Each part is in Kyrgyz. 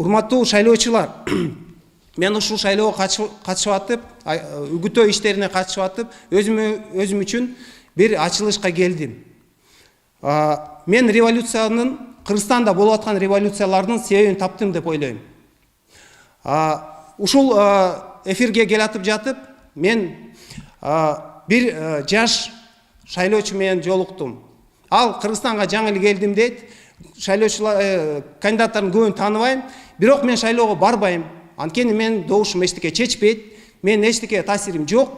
Урматтуу шайлоочулар, мен ушул шайлоого катышып атып, үгүтөө иштерине катышып атып, өзүм үчүн бир ачылышка келдим. Мен революциянын, Кыргызстанда болуп аткан революциялардын себебин таптым деп ойлойм. Ушул эфирге келатып жатып, мен бир жаш шайлоочу менен жолуктум. Ал Кыргызстанга жаңы эле келдим дейт. Шайлоочулар кандидаттардын көбүн тааныбайм, бирок мен шайлоого барбайм. Анткени мен добушум эчтеке чечпейт, мен эчтеке таасирим жок.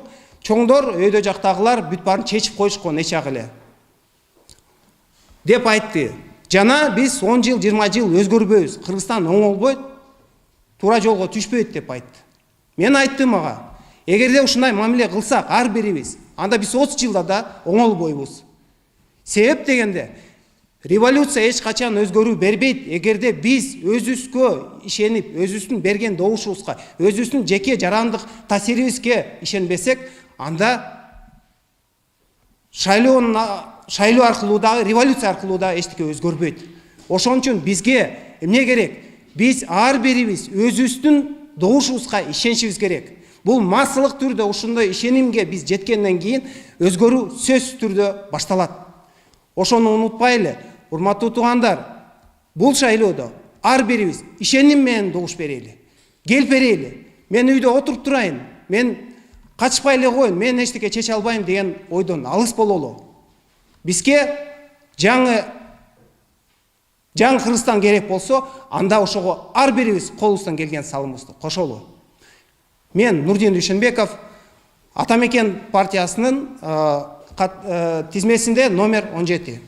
Чоңдор өйдө жактагылар бүт баарын чечип коюшкон эчак эле деп айтты. Жана биз 10 жыл, 20 жыл өзгөрбөйбүз. Кыргызстан оңолбойт, туура жолго түшпөйт деп айтты. Мен айттым ага, эгерде ушундай мамиле кылсак ар бирибиз, анда биз 30 жылда да оңолбойбуз. Себеп дегенде, революция эч качан өзгөрүү бербейт. Эгерде биз өзүбүзгө ишенип, өзүбүздүн берген добушубузга, өзүбүздүн жеке жарандык таасирибизге ишенбесек, анда шайлоо аркылуу дагы, революция аркылуу дагы эчтеке өзгөрбөйт. Ошон үчүн бизге эмне керек? Биз ар бирибиз өзүбүздүн добушубузга ишенишибиз керек. Бул массалык түрдө ушундай ишенимге биз жеткенден кийин өзгөрүү сөзсүз түрдө башталат. Ошону унутпайлы, урматтуу туугандар. Бул шайлоодо ар бирибиз ишеним менен добуш берели. Келип берели. Мен үйдө отуруп турайын, мен качпай эле коеюн, мен эчтеке чече албайм деген ойдон алыс бололу. Бизге жаңы Кыргызстан керек болсо, анда ошого ар бирибиз колубуздан келген салымыбызды кошолу. Мен Нурдин Дүйшөнбеков, Атамекен партиясынын тизмесинде номер 17.